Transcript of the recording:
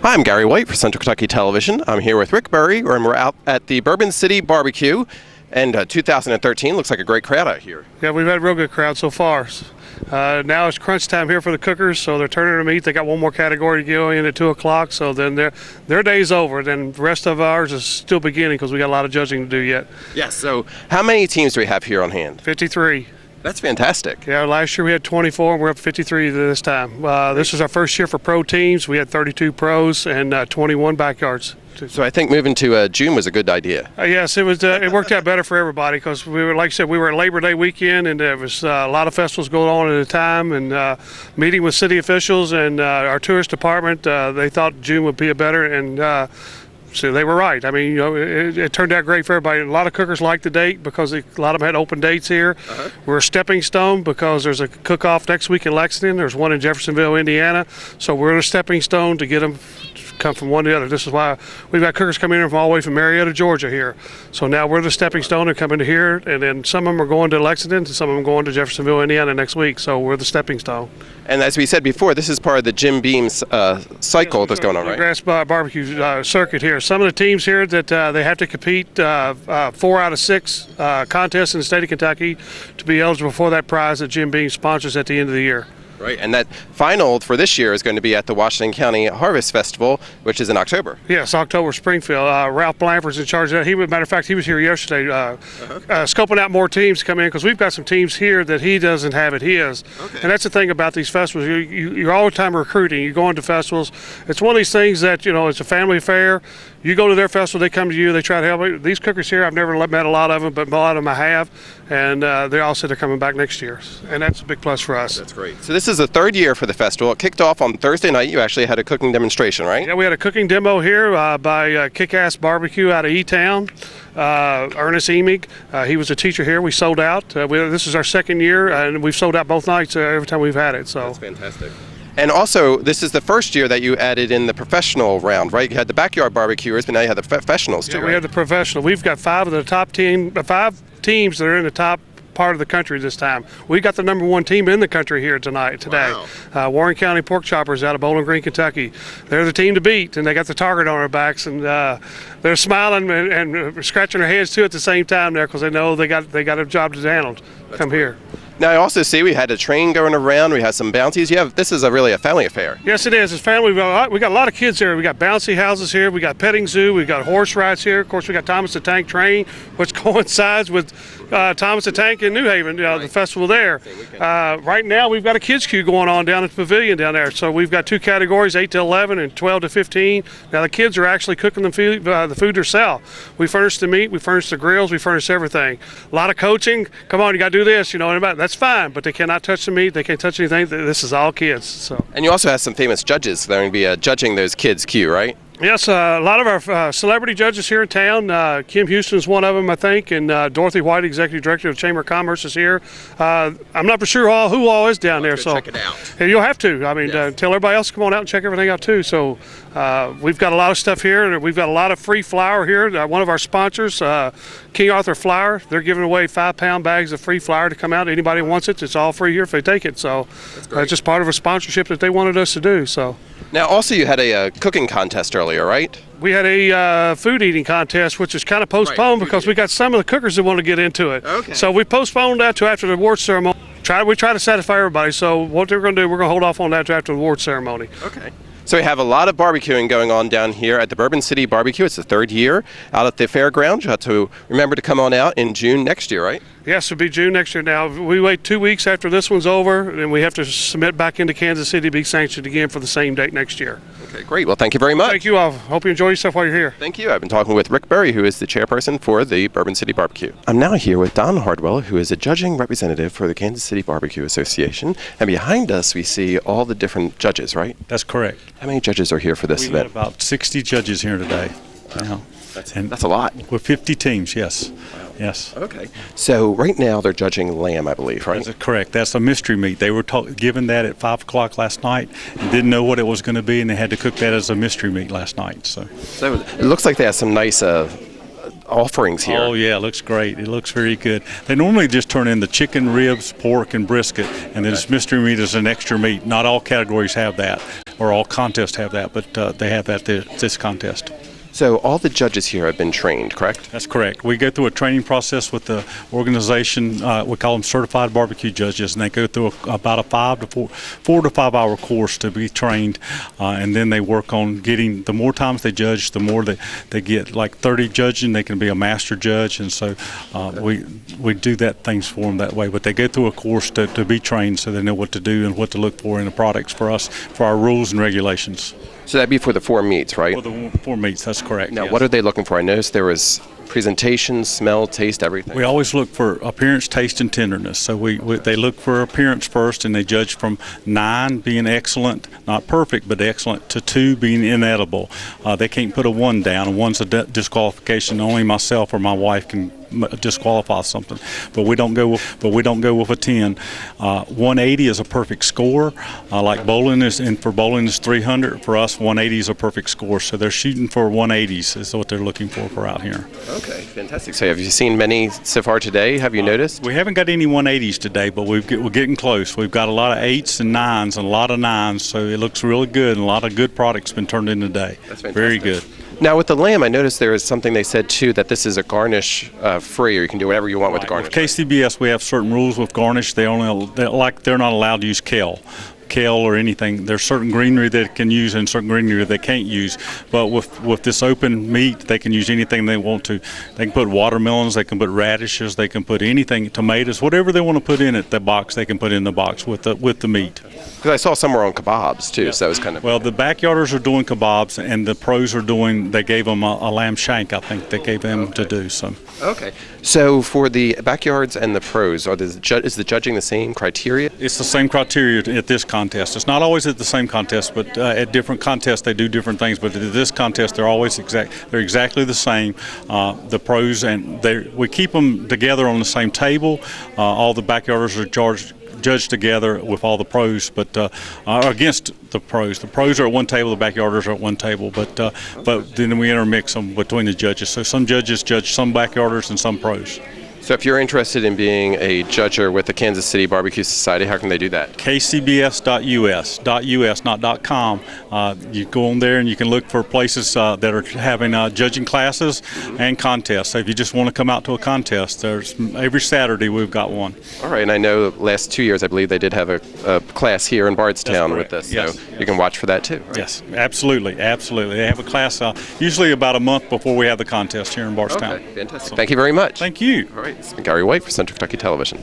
Hi, I'm Gary White for Central Kentucky Television. I'm here with Rick Burry, and we're out at the Bourbon City Barbecue. And 2013 looks like a great crowd out here. Yeah, we've had a real good crowd so far. Now it's crunch time here for the cookers, so they're turning to meat. They got one more category to go in at 2 o'clock, so then their day's over. Then the rest of ours is still beginning because we got a lot of judging to do yet. Yes, so how many teams do we have here on hand? 53. That's fantastic. Yeah, last year we had 24, and we're up to 53 this time. This is our first year for pro teams. We had 32 pros and 21 backyards. So I think moving to June was a good idea. Yes, it was. It worked out better for everybody because we were, like I said, we were at Labor Day weekend, and there was a lot of festivals going on at a time. And meeting with city officials and our tourist department, they thought June would be better, and so they were right. I mean, it turned out great for everybody. A lot of cookers liked the date because a lot of them had open dates here. We're a stepping stone because there's a cook-off next week in Lexington. There's one in Jeffersonville, Indiana. So we're a stepping stone to get them come from one to the other. This is why we've got cookers coming in from all the way from Marietta, Georgia here. So now we're the stepping stone. They're coming to here, and then some of them are going to Lexington, and some of them are going to Jeffersonville, Indiana next week. So we're the stepping stone. And as we said before, this is part of the Jim Beam's cycle that's going on, right? Grass barbecue circuit here. Some of the teams here that they have to compete 4 out of 6 contests in the state of Kentucky to be eligible for that prize that Jim Beam sponsors at the end of the year. Right, and that final for this year is going to be at the Washington County Harvest Festival, which is in October. Yes, October, Springfield. Ralph Blanford's in charge of that. Matter of fact, he was here yesterday scoping out more teams to come in because we've got some teams here that he doesn't have at his. Okay. And that's the thing about these festivals. You're all the time recruiting. You go into festivals. It's one of these things that, it's a family affair. You go to their festival, they come to you, they try to help you. These cookers here, I've never met a lot of them, but a lot of them I have. And they all said they're coming back next year. And that's a big plus for us. That's great. So this is the 3rd year for the festival. It kicked off on Thursday night. You actually had a cooking demonstration, right? Yeah, we had a cooking demo here by Kick-Ass Barbecue out of E-Town. Ernest Emig, he was a teacher here. We sold out. This is our 2nd year, and we've sold out both nights every time we've had it. So that's fantastic. And also, this is the first year that you added in the professional round, right? You had the backyard barbecuers, but now you have the professionals too, yeah, right? We have the professional. We've got 5 of the top 5 teams that are in the top part of the country this time. We got the #1 team in the country here today. Wow. Warren County Pork Choppers out of Bowling Green, Kentucky. They're the team to beat, and they got the target on their backs, and they're smiling and scratching their heads too at the same time there because they know they got a job to handle. Come here. Now I also see we had a train going around. We had some bouncies. This is really a family affair. Yes, it is. It's family. We got a lot of kids here. We got bouncy houses here. We got petting zoo. We got horse rides here. Of course, we got Thomas the Tank Train, which coincides with Thomas the Tank in New Haven, the festival there. Right now, we've got a kids queue going on down at the pavilion down there. So we've got 2 categories, 8 to 11 and 12 to 15. Now the kids are actually cooking the food themselves. We furnish the meat. We furnish the grills. We furnish everything. A lot of coaching. Come on, you got to do this. That's fine, but they cannot touch the meat. They can't touch anything. This is all kids. So. And you also have some famous judges that are going to be judging those kids' queue, right? Yes, a lot of our celebrity judges here in town. Kim Houston is one of them, I think, and Dorothy White, Executive Director of Chamber of Commerce, is here. I'm not for sure who all is down there. So check it out. And you'll have to. I mean, yes. Tell everybody else to come on out and check everything out too. So we've got a lot of stuff here. We've got a lot of free flour here. One of our sponsors, King Arthur Flour, they're giving away 5-pound bags of free flour to come out. Anybody who wants it, it's all free here if they take it. So it's just part of a sponsorship that they wanted us to do. So. Now, also, you had a cooking contest earlier, right? We had a food eating contest, which is kind of postponed because we got some of the cookers that want to get into it. Okay. So we postponed that to after the award ceremony. We try to satisfy everybody. So what they're going to do, we're going to hold off on that to after the award ceremony. Okay. So we have a lot of barbecuing going on down here at the Bourbon City Barbecue. It's the 3rd year out at the fairgrounds. You have to remember to come on out in June next year, right? Yes, it'll be June next year. Now, we wait 2 weeks after this one's over, and we have to submit back into Kansas City to be sanctioned again for the same date next year. Okay, great. Well, thank you very much. Thank you all. Hope you enjoy yourself while you're here. Thank you. I've been talking with Rick Burry, who is the chairperson for the Bourbon City Barbecue. I'm now here with Don Hardwell, who is a judging representative for the Kansas City Barbecue Association. And behind us, we see all the different judges, right? That's correct. How many judges are here for this event? We had about 60 judges here today. Wow. That's a lot. With 50 teams, yes. Wow. Yes. Okay. So right now they're judging lamb, I believe, right? That's correct. That's a mystery meat. They were given that at 5 o'clock last night and didn't know what it was going to be, and they had to cook that as a mystery meat last night. So it looks like they have some nice offerings here. Oh yeah, it looks great. It looks very good. They normally just turn in the chicken, ribs, pork, and brisket, and then this mystery meat is an extra meat. Not all categories have that. or all contests have that, but they have that this contest. So all the judges here have been trained, correct? That's correct. We go through a training process with the organization. We call them certified barbecue judges, and they go through about a 4 to 5 hour course to be trained, and then they work on getting. The more times they judge, the more they get. Like 30 judging, they can be a master judge, and so we do that things for them that way. But they go through a course to be trained, so they know what to do and what to look for in the products for us, for our rules and regulations. So that'd be for the 4 meats, right? For the 4 meats, that's correct. Now, yes. what are they looking for? I noticed there was presentation, smell, taste, everything. We always look for appearance, taste, and tenderness. So they look for appearance first, and they judge from 9 being excellent, not perfect, but excellent, to 2 being inedible. They can't put a 1 down, and 1's a disqualification. Only myself or my wife can disqualify something, but we don't go with a 10. 180 is a perfect score. Like bowling is, and for bowling is 300. For us, 180 is a perfect score. So they're shooting for 180s is what they're looking for out here. Okay, fantastic. So have you seen many so far today? Have you noticed? We haven't got any 180s today, but we're getting close. We've got a lot of 8s and 9s and a lot of 9s, so it looks really good, and a lot of good products been turned in today. That's fantastic. Very good. Now with the lamb, I noticed there is something they said too, that this is a garnish free, or you can do whatever you want with the garnish. With KCBS, we have certain rules with garnish. They're not allowed to use kale or anything. There's certain greenery they can use and certain greenery they can't use. But with this open meat, they can use anything they want to. They can put watermelons, they can put radishes, they can put anything, tomatoes, whatever they want to put in it, the box they can put in the box with the meat. Because I saw somewhere on kebabs too, so that was kind of... Well, the backyarders are doing kebabs, and the pros are doing, they gave them a lamb shank, I think, they gave them to do. So. Okay. So for the backyards and the pros, is the judging the same criteria? It's the same criteria at this contest. It's not always at the same contest, but at different contests they do different things. But at this contest, they're always they're exactly the same. The pros, and we keep them together on the same table. All the backyarders are judged together with all the pros, but against the pros. The pros are at one table, the backyarders are at one table, but then we intermix them between the judges. So some judges judge some backyarders and some pros. So if you're interested in being a judger with the Kansas City Barbecue Society, how can they do that? kcbs.us, not .com. You go on there and you can look for places that are having judging classes and contests. So if you just want to come out to a contest, there's every Saturday we've got one. All right, and I know last 2 years I believe they did have a class here in Bardstown with this, yes. So you can watch for that too, right? Yes, absolutely. They have a class usually about a month before we have the contest here in Bardstown. Okay, fantastic. Thank you very much. Thank you. All right, this has been Gary White for Central Kentucky Television.